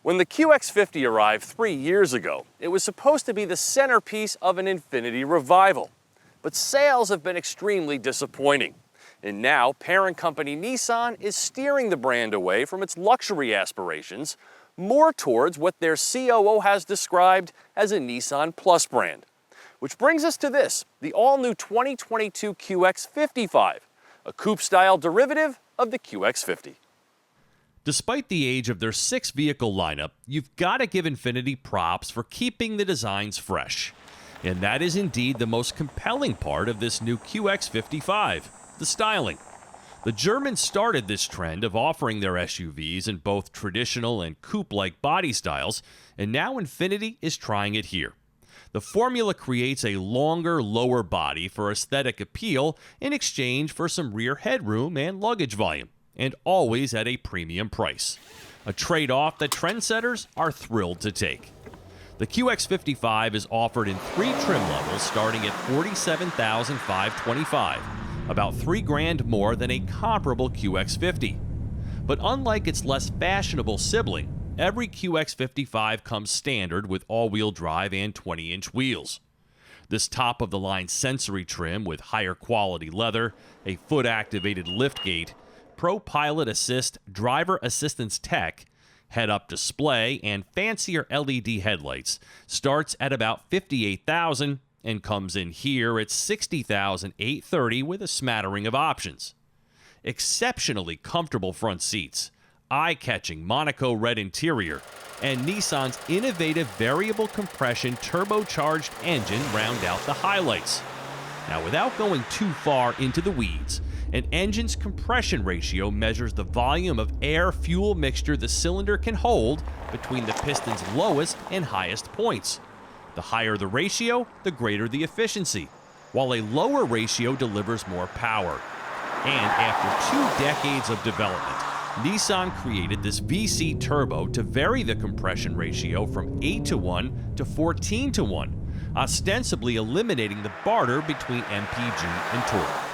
When the QX50 arrived 3 years ago, it was supposed to be the centerpiece of an Infiniti revival. But sales have been extremely disappointing. And now, parent company Nissan is steering the brand away from its luxury aspirations, more towards what their COO has described as a Nissan-plus brand. Which brings us to this, the all-new 2022 QX55, a coupe-style derivative of the QX50. Despite the age of their 6-vehicle lineup, you've got to give Infiniti props for keeping the designs fresh. And that is indeed the most compelling part of this new QX55, the styling. The Germans started this trend of offering their SUVs in both traditional and coupe-like body styles, and now Infiniti is trying it here. The formula creates a longer, lower body for aesthetic appeal in exchange for some rear headroom and luggage volume, and always at a premium price. A trade-off that trendsetters are thrilled to take. The QX55 is offered in 3 trim levels starting at $47,525, about $3,000 more than a comparable QX50. But unlike its less fashionable sibling, every QX55 comes standard with all-wheel drive and 20-inch wheels. This top-of-the-line sensory trim with higher quality leather, a foot-activated liftgate, Pro Pilot Assist driver assistance tech, head-up display, and fancier LED headlights starts at about $58,000 and comes in here at $60,830 with a smattering of options. Exceptionally comfortable front seats, eye-catching Monaco red interior, and Nissan's innovative variable compression turbocharged engine round out the highlights. Now, without going too far into the weeds, an engine's compression ratio measures the volume of air-fuel mixture the cylinder can hold between the piston's lowest and highest points. The higher the ratio, the greater the efficiency, while a lower ratio delivers more power. And after 2 decades of development, Nissan created this VC turbo to vary the compression ratio from 8:1 to 14:1, ostensibly eliminating the barter between MPG and torque.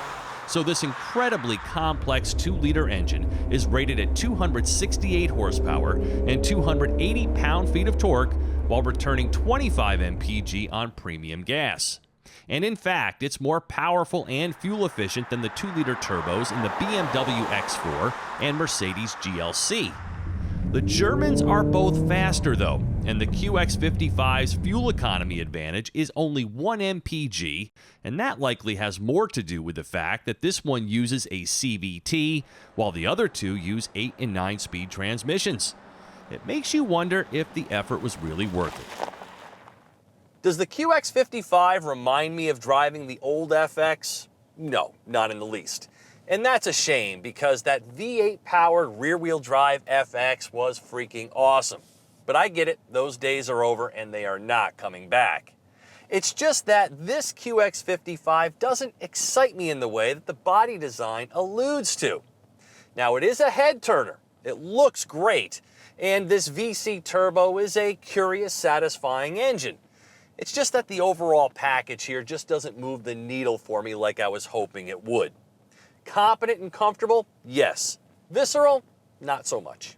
So this incredibly complex 2-liter engine is rated at 268 horsepower and 280 pound-feet of torque while returning 25 mpg on premium gas. And in fact, it's more powerful and fuel efficient than the 2-liter turbos in the BMW X4 and Mercedes GLC. The Germans are both faster though, and the QX55's fuel economy advantage is only 1 mpg, and that likely has more to do with the fact that this one uses a CVT, while the other two use 8 and 9-speed transmissions. It makes you wonder if the effort was really worth it. Does the QX55 remind me of driving the old FX? No, not in the least. And that's a shame because that V8-powered rear-wheel drive FX was freaking awesome. But I get it, those days are over and they are not coming back. It's just that this QX55 doesn't excite me in the way that the body design alludes to. Now, it is a head-turner. It looks great. And this VC turbo is a curious, satisfying engine. It's just that the overall package here just doesn't move the needle for me like I was hoping it would. Competent and comfortable? Yes. Visceral? Not so much.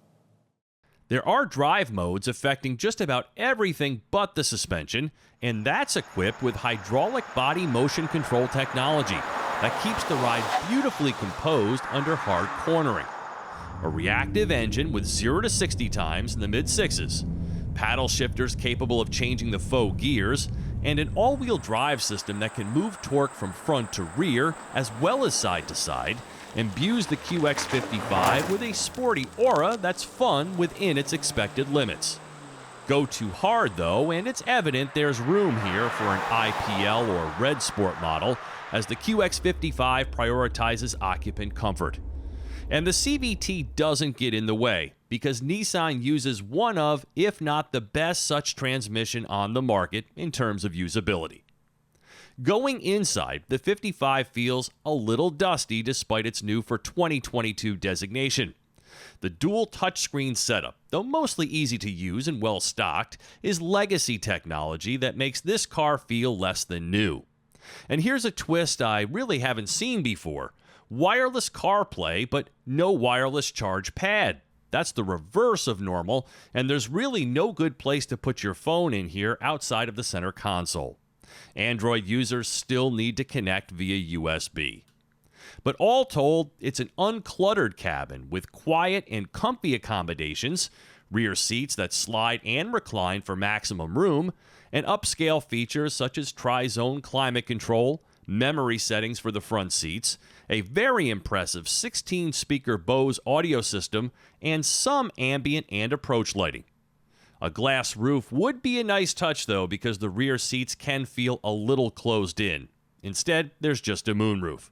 There are drive modes affecting just about everything but the suspension, and that's equipped with hydraulic body motion control technology that keeps the ride beautifully composed under hard cornering. A reactive engine with 0 to 60 times in the mid-6s, paddle shifters capable of changing the faux gears, and an all-wheel drive system that can move torque from front to rear as well as side to side, imbues the QX55 with a sporty aura that's fun within its expected limits. Go too hard though, and it's evident there's room here for an IPL or Red Sport model, as the QX55 prioritizes occupant comfort. And the CVT doesn't get in the way, because Nissan uses one of, if not the best such transmission on the market in terms of usability. Going inside, the 55 feels a little dusty despite its new for 2022 designation. The dual touchscreen setup, though mostly easy to use and well stocked, is legacy technology that makes this car feel less than new. And here's a twist I really haven't seen before. Wireless CarPlay, but no wireless charge pad. That's the reverse of normal, and there's really no good place to put your phone in here outside of the center console. Android users still need to connect via USB. But all told, it's an uncluttered cabin with quiet and comfy accommodations, rear seats that slide and recline for maximum room, and upscale features such as tri-zone climate control, memory settings for the front seats, a very impressive 16-speaker Bose audio system, and some ambient and approach lighting. A glass roof would be a nice touch, though, because the rear seats can feel a little closed in. Instead, there's just a moonroof.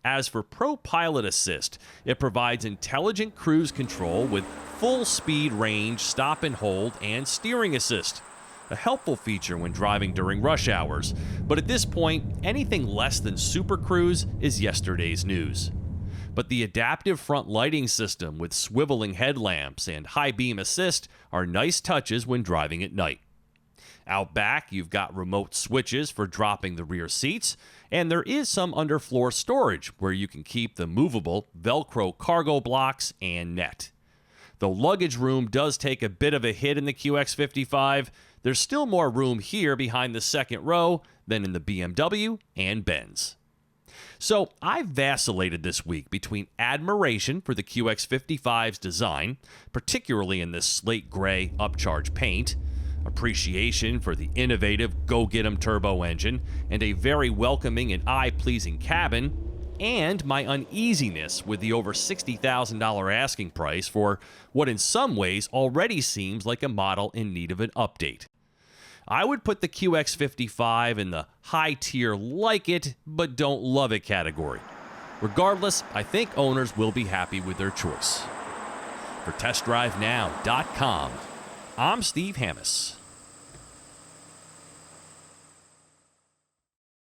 As for Pro Pilot Assist, it provides intelligent cruise control with full speed range, stop and hold, and steering assist. A helpful feature when driving during rush hours, but at this point, anything less than Super Cruise is yesterday's news. But the adaptive front lighting system with swiveling headlamps and high beam assist are nice touches when driving at night. Out back, you've got remote switches for dropping the rear seats, and there is some underfloor storage where you can keep the movable Velcro cargo blocks and net. Though luggage room does take a bit of a hit in the QX55, there's still more room here behind the second row than in the BMW and Benz. So I've vacillated this week between admiration for the QX55's design, particularly in this slate gray upcharge paint, appreciation for the innovative go-get-'em turbo engine, and a very welcoming and eye-pleasing cabin, and my uneasiness with the over $60,000 asking price for what in some ways already seems like a model in need of an update. I would put the QX55 in the high-tier like it, but don't love it category. Regardless, I think owners will be happy with their choice. For TestDriveNow.com, I'm Steve Hammis.